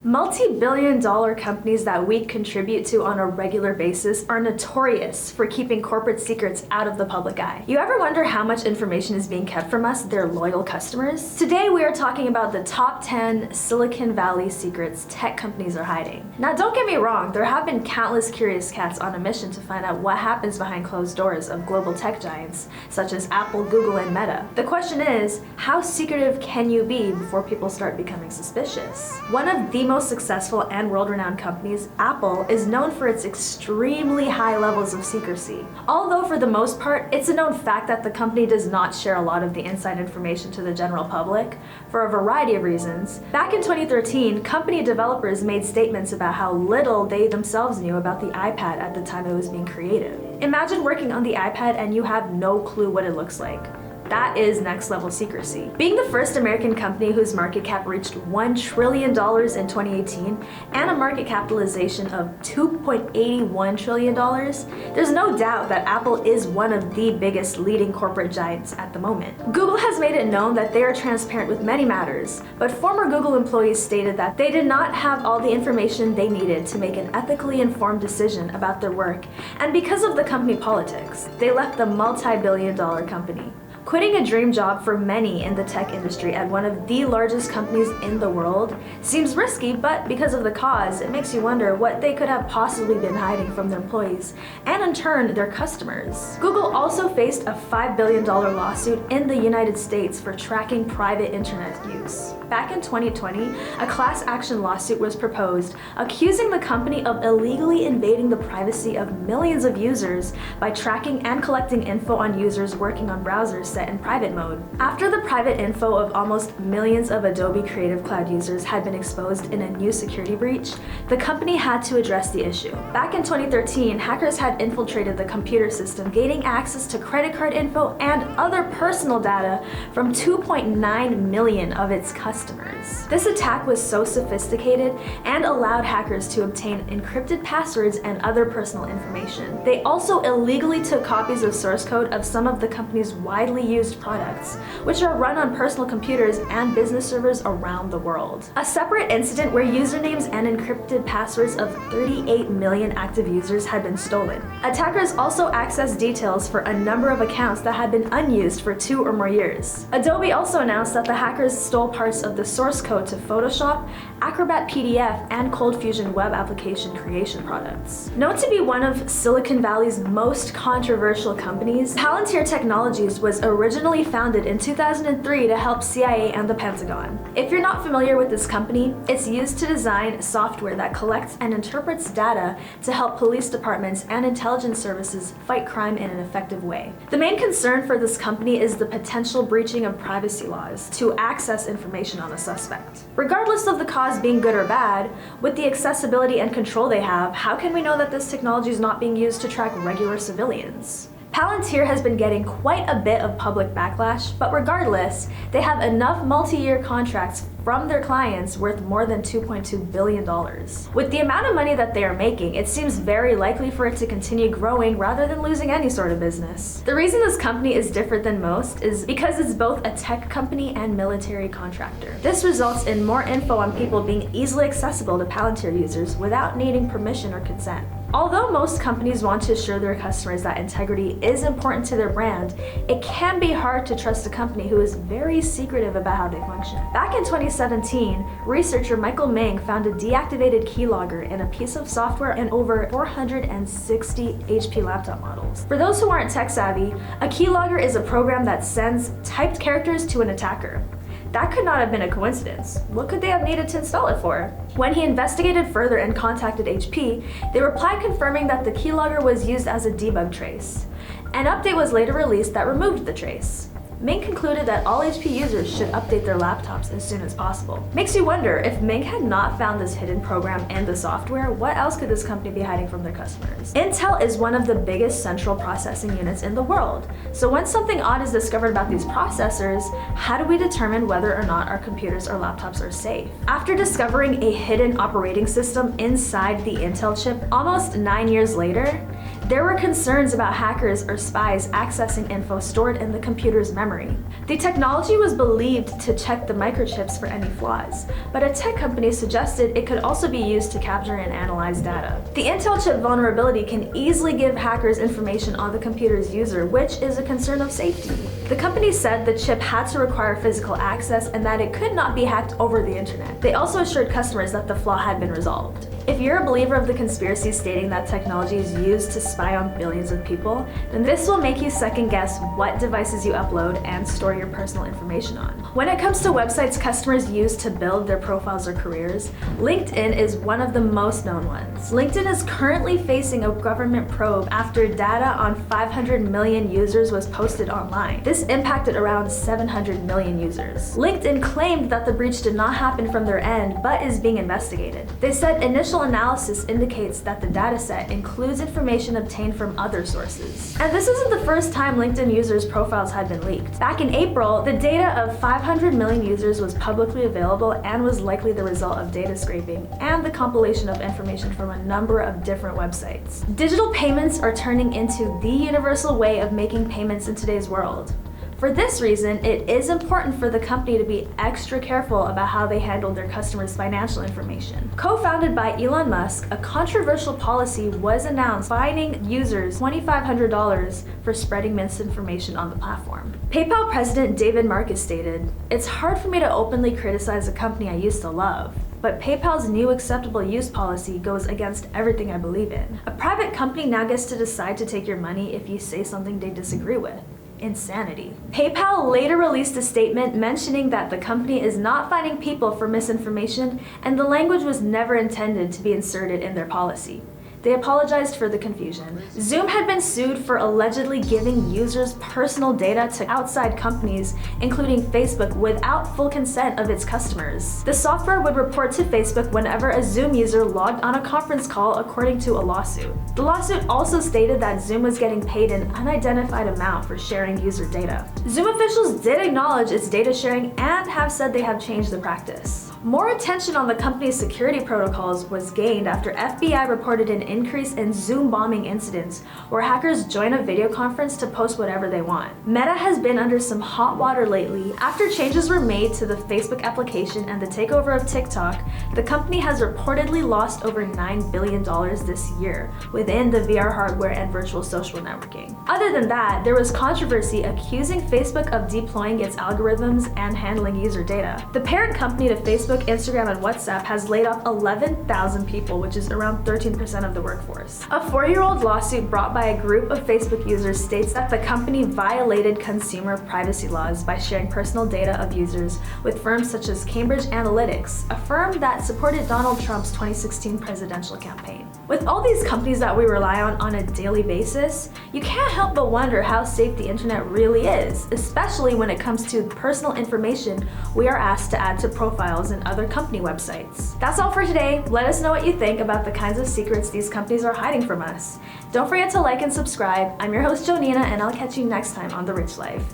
Multi-billion-dollar companies that we contribute to on a regular basis are notorious for keeping corporate secrets out of the public eye. You ever wonder how much information is being kept from us, their loyal customers? Today we are talking about the top 10 Silicon Valley secrets tech companies are hiding. Now don't get me wrong, there have been countless curious cats on a mission to find out what happens behind closed doors of global tech giants such as Apple, Google, and Meta. The question is, how secretive can you be before people start becoming suspicious? One of the most successful and world-renowned companies, Apple, is known for its extremely high levels of secrecy. Although for the most part, it's a known fact that the company does not share a lot of the inside information to the general public for a variety of reasons. Back in 2013, company developers made statements about how little they themselves knew about the iPad at the time it was being created. Imagine working on the iPad and you have no clue what it looks like. That is next level secrecy. Being the first American company whose market cap reached $1 trillion in 2018 and a market capitalization of $2.81 trillion, there's no doubt that Apple is one of the biggest leading corporate giants at the moment. Google has made it known that they are transparent with many matters, but former Google employees stated that they did not have all the information they needed to make an ethically informed decision about their work, and because of the company politics, they left the multi-billion-dollar company. Quitting a dream job for many in the tech industry at one of the largest companies in the world seems risky, but because of the cause, it makes you wonder what they could have possibly been hiding from their employees and in turn their customers. Google also faced a $5 billion lawsuit in the United States for tracking private internet use. Back in 2020, a class action lawsuit was proposed accusing the company of illegally invading the privacy of millions of users by tracking and collecting info on users working on browsers set in private mode. After the private info of almost millions of Adobe Creative Cloud users had been exposed in a new security breach, the company had to address the issue. Back in 2013, hackers had infiltrated the computer system, gaining access to credit card info and other personal data from 2.9 million of its customers. This attack was so sophisticated and allowed hackers to obtain encrypted passwords and other personal information. They also illegally took copies of source code of some of the company's widely used products, which are run on personal computers and business servers around the world. A separate incident where usernames and encrypted passwords of 38 million active users had been stolen. Attackers also accessed details for a number of accounts that had been unused for 2 or more years. Adobe also announced that the hackers stole parts of the source code to Photoshop, Acrobat PDF, and ColdFusion web application creation products. Known to be one of Silicon Valley's most controversial companies, Palantir Technologies was originally founded in 2003 to help CIA and the Pentagon. If you're not familiar with this company, it's used to design software that collects and interprets data to help police departments and intelligence services fight crime in an effective way. The main concern for this company is the potential breaching of privacy laws to access information on a suspect. Regardless of the cause being good or bad, with the accessibility and control they have, how can we know that this technology is not being used to track regular civilians? Palantir has been getting quite a bit of public backlash, but regardless, they have enough multi-year contracts from their clients worth more than $2.2 billion. With the amount of money that they are making, it seems very likely for it to continue growing rather than losing any sort of business. The reason this company is different than most is because it's both a tech company and military contractor. This results in more info on people being easily accessible to Palantir users without needing permission or consent. Although most companies want to assure their customers that integrity is important to their brand, it can be hard to trust a company who is very secretive about how they function. Back in 2017, researcher Michael Ming found a deactivated keylogger in a piece of software in over 460 HP laptop models. For those who aren't tech savvy, a keylogger is a program that sends typed characters to an attacker. That could not have been a coincidence. What could they have needed to install it for? When he investigated further and contacted HP, they replied confirming that the keylogger was used as a debug trace. An update was later released that removed the trace. Ming concluded that all HP users should update their laptops as soon as possible. Makes you wonder, if Ming had not found this hidden program and the software, what else could this company be hiding from their customers? Intel is one of the biggest central processing units in the world. So when something odd is discovered about these processors, how do we determine whether or not our computers or laptops are safe? After discovering a hidden operating system inside the Intel chip almost 9 years later, There were concerns about hackers or spies accessing info stored in the computer's memory. The technology was believed to check the microchips for any flaws, but a tech company suggested it could also be used to capture and analyze data. The Intel chip vulnerability can easily give hackers information on the computer's user, which is a concern of safety. The company said the chip had to require physical access and that it could not be hacked over the internet. They also assured customers that the flaw had been resolved. If you're a believer of the conspiracy stating that technology is used to spy on billions of people, then this will make you second guess what devices you upload and store your personal information on. When it comes to websites customers use to build their profiles or careers, LinkedIn is one of the most known ones. LinkedIn is currently facing a government probe after data on 500 million users was posted online. This impacted around 700 million users. LinkedIn claimed that the breach did not happen from their end, but is being investigated. They said initial analysis indicates that the dataset includes information obtained from other sources. And this isn't the first time LinkedIn users' profiles had been leaked. Back in April, the data of 500 million users was publicly available and was likely the result of data scraping and the compilation of information from a number of different websites. Digital payments are turning into the universal way of making payments in today's world. For this reason, it is important for the company to be extra careful about how they handle their customers' financial information. Co-founded by Elon Musk, a controversial policy was announced fining users $2,500 for spreading misinformation on the platform. PayPal President David Marcus stated, "It's hard for me to openly criticize a company I used to love. But PayPal's new acceptable use policy goes against everything I believe in. A private company now gets to decide to take your money if you say something they disagree with. Insanity." PayPal later released a statement mentioning that the company is not fining people for misinformation and the language was never intended to be inserted in their policy. They apologized for the confusion. Zoom had been sued for allegedly giving users personal data to outside companies, including Facebook, without full consent of its customers. The software would report to Facebook whenever a Zoom user logged on a conference call, according to a lawsuit. The lawsuit also stated that Zoom was getting paid an unidentified amount for sharing user data. Zoom officials did acknowledge its data sharing and have said they have changed the practice. More attention on the company's security protocols was gained after FBI reported an increase in Zoom bombing incidents where hackers join a video conference to post whatever they want. Meta has been under some hot water lately. After changes were made to the Facebook application and the takeover of TikTok, the company has reportedly lost over $9 billion this year within the VR hardware and virtual social networking. Other than that, there was controversy accusing Facebook of deploying its algorithms and handling user data. The parent company to Facebook, Instagram, and WhatsApp has laid off 11,000 people, which is around 13% of the workforce. A 4-year-old lawsuit brought by a group of Facebook users states that the company violated consumer privacy laws by sharing personal data of users with firms such as Cambridge Analytica, a firm that supported Donald Trump's 2016 presidential campaign. With all these companies that we rely on a daily basis, you can't help but wonder how safe the internet really is, especially when it comes to personal information we are asked to add to profiles and other company websites. That's all for today. Let us know what you think about the kinds of secrets these companies are hiding from us. Don't forget to like and subscribe. I'm your host, Jonina, and I'll catch you next time on The Rich Life.